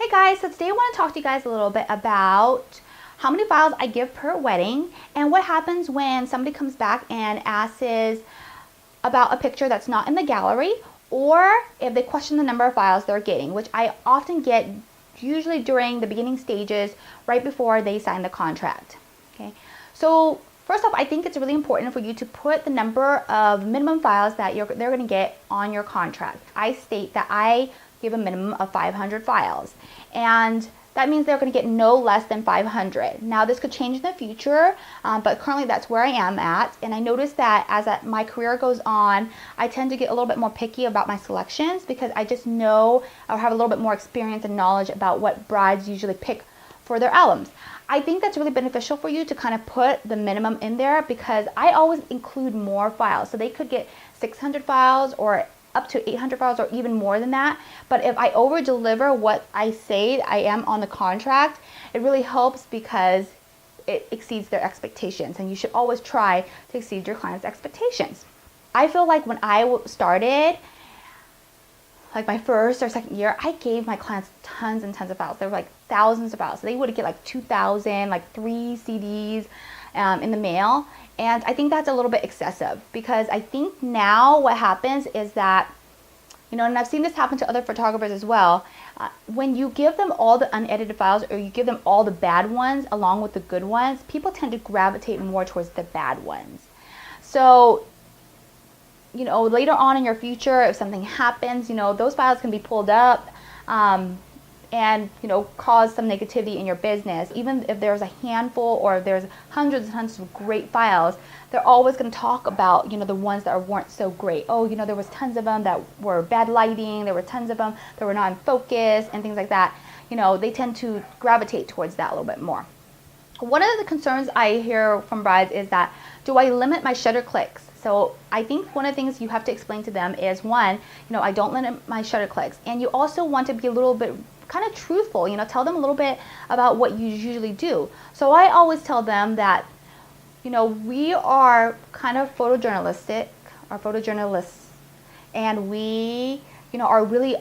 Hey guys, so today I want to talk to you guys a little bit about how many files I give per wedding and what happens when somebody comes back and asks about a picture that's not in the gallery, or if they question the number of files they're getting, which I often get usually during the beginning stages right before they sign the contract. Okay, so first off, I think it's really important for you to put the number of minimum files that they're going to get on your contract. I state that I give a minimum of 500 files, and that means they're going to get no less than 500. Now this could change in the future, but currently that's where I am at. And I noticed that as my career goes on, I tend to get a little bit more picky about my selections because I just know or have a little bit more experience and knowledge about what brides usually pick for their albums. I think that's really beneficial for you to kind of put the minimum in there, because I always include more files. So they could get 600 files or up to 800 files or even more than that. But if I over deliver what I say I am on the contract, it really helps because it exceeds their expectations, and you should always try to exceed your client's expectations. I feel like when I started, like my first or second year, I gave my clients tons and tons of files. There were like thousands of files. So they would get like 2,000, like 3 CDs in the mail. And I think that's a little bit excessive, because I think now what happens is that, and I've seen this happen to other photographers as well, when you give them all the unedited files, or you give them all the bad ones along with the good ones, people tend to gravitate more towards the bad ones. So, later on in your future, if something happens, those files can be pulled up and cause some negativity in your business. Even if there's a handful or if there's hundreds and hundreds of great files, they're always going to talk about the ones that weren't so great. Oh, there was tons of them that were bad lighting, there were tons of them that were not in focus and things like that. They tend to gravitate towards that a little bit more. One of the concerns I hear from brides is that, do I limit my shutter clicks? So I think one of the things you have to explain to them is, one, I don't limit my shutter clicks. And you also want to be a little bit kind of truthful, tell them a little bit about what you usually do. So I always tell them that, we are kind of photojournalists, and we, are really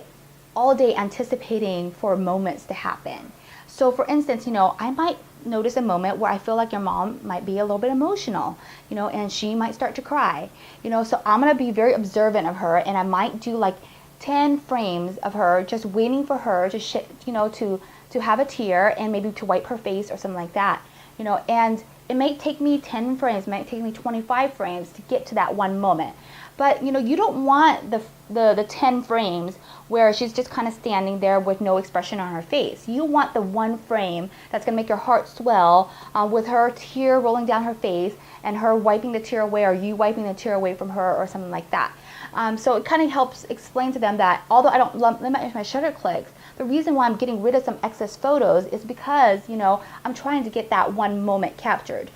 all day anticipating for moments to happen. So for instance, I might notice a moment where I feel like your mom might be a little bit emotional, and she might start to cry, so I'm going to be very observant of her, and I might do like 10 frames of her just waiting for her to to have a tear and maybe to wipe her face or something like that, and it may take me 10 frames, it might take me 25 frames to get to that one moment. But you don't want the 10 frames where she's just kind of standing there with no expression on her face. You want the one frame that's going to make your heart swell, with her tear rolling down her face and her wiping the tear away, or you wiping the tear away from her, or something like that. So it kind of helps explain to them that although I don't limit my shutter clicks, the reason why I'm getting rid of some excess photos is because I'm trying to get that one moment captured.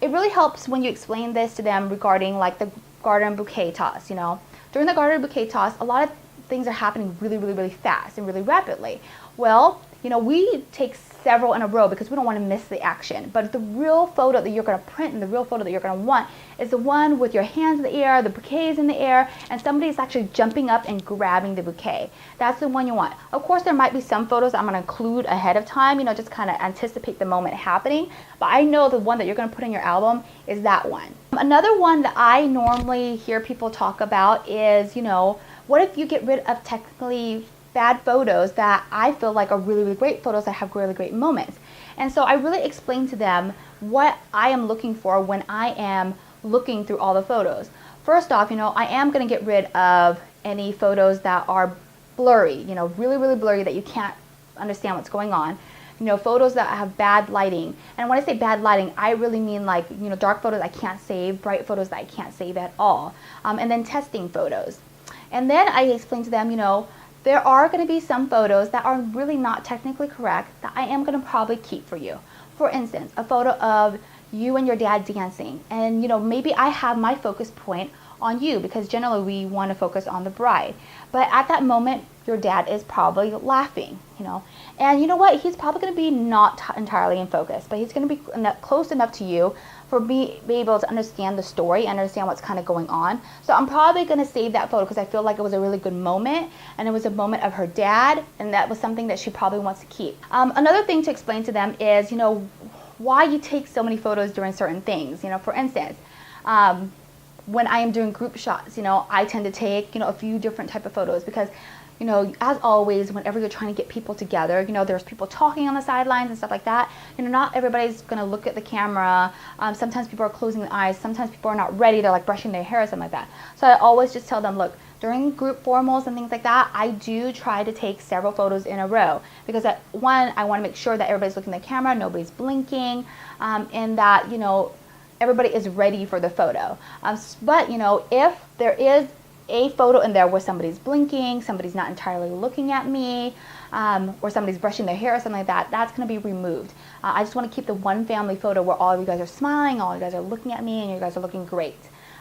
It really helps when you explain this to them regarding like the garden bouquet toss. During the garden bouquet toss, a lot of things are happening really, really, really fast and really rapidly. Well, we take several in a row because we don't want to miss the action. But the real photo that you're going to print and the real photo that you're going to want is the one with your hands in the air, the bouquet is in the air, and somebody's actually jumping up and grabbing the bouquet. That's the one you want. Of course, there might be some photos I'm going to include ahead of time, just kind of anticipate the moment happening. But I know the one that you're going to put in your album is that one. Another one that I normally hear people talk about is, what if you get rid of technically bad photos that I feel like are really, really great photos that have really great moments? And so I really explain to them what I am looking for when I am looking through all the photos. First off, I am going to get rid of any photos that are blurry, really, really blurry, that you can't understand what's going on. Photos that have bad lighting. And when I say bad lighting, I really mean like, dark photos I can't save, bright photos that I can't save at all. And then testing photos. And then I explain to them, there are going to be some photos that are really not technically correct that I am going to probably keep for you. For instance, a photo of you and your dad dancing. And, maybe I have my focus point on you because generally we want to focus on the bride. But at that moment, your dad is probably laughing, you know. And you know what? He's probably going to be not entirely in focus, but he's going to be close enough to you for be able to understand the story, understand what's kind of going on. So I'm probably going to save that photo because I feel like it was a really good moment, and it was a moment of her dad, and that was something that she probably wants to keep. Another thing to explain to them is, you know, why you take so many photos during certain things. You know, for instance, when I am doing group shots, you know, I tend to take, you know, a few different type of photos because, you know, as always, whenever you're trying to get people together, you know, there's people talking on the sidelines and stuff like that. You know, not everybody's going to look at the camera. Sometimes people are closing their eyes. Sometimes people are not ready. They're like brushing their hair or something like that. So I always just tell them, look, during group formals and things like that, I do try to take several photos in a row because one, I want to make sure that everybody's looking at the camera, nobody's blinking, and that, you know, everybody is ready for the photo. But, you know, if there is a photo in there where somebody's blinking, somebody's not entirely looking at me, or somebody's brushing their hair or something like that, that's going to be removed. I just want to keep the one family photo where all of you guys are smiling, all of you guys are looking at me, and you guys are looking great.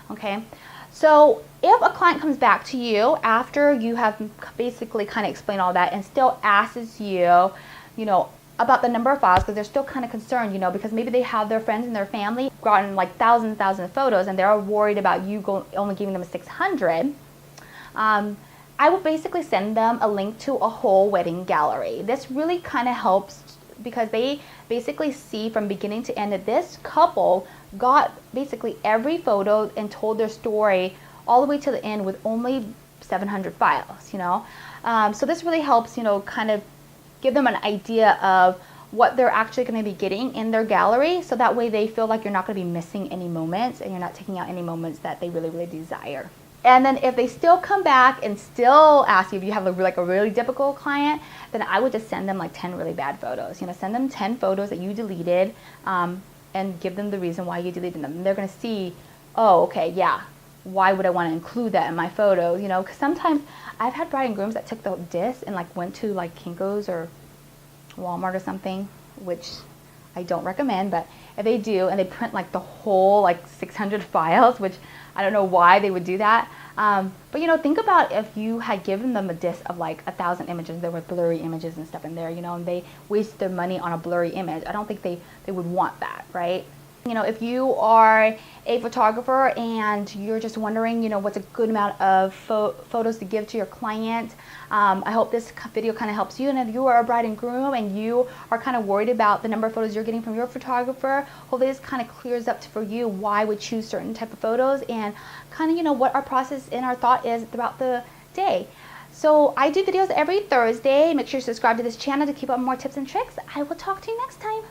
Okay? So if a client comes back to you after you have basically kind of explained all that and still asks you, you know, about the number of files, because they're still kind of concerned, you know, because maybe they have their friends and their family gotten like thousands of photos and they're worried about you only giving them 600. I would basically send them a link to a whole wedding gallery. This really kind of helps because they basically see from beginning to end that this couple got basically every photo and told their story all the way to the end with only 700 files, you know. So this really helps, you know, kind of give them an idea of what they're actually going to be getting in their gallery, so that way they feel like you're not going to be missing any moments and you're not taking out any moments that they really, really desire. And then if they still come back and still ask you, if you have a really difficult client, then I would just send them like 10 really bad photos. You know, send them 10 photos that you deleted, and give them the reason why you deleted them. And they're going to see, oh, okay, yeah, why would I want to include that in my photos? You know, because sometimes I've had bride and grooms that took the disc and like went to like Kinko's or Walmart or something, which I don't recommend, but if they do and they print like the whole like 600 files, which I don't know why they would do that. But you know, think about if you had given them a disc of like 1,000 images, there were blurry images and stuff in there, you know, and they wasted their money on a blurry image. I don't think they would want that, right? You know, if you are a photographer and you're just wondering, you know, what's a good amount of photos to give to your client, I hope this video kind of helps you. And if you are a bride and groom and you are kind of worried about the number of photos you're getting from your photographer, hopefully this kind of clears up for you why we choose certain type of photos and kind of, you know, what our process and our thought is throughout the day. So I do videos every Thursday. Make sure you subscribe to this channel to keep up more tips and tricks. I will talk to you next time.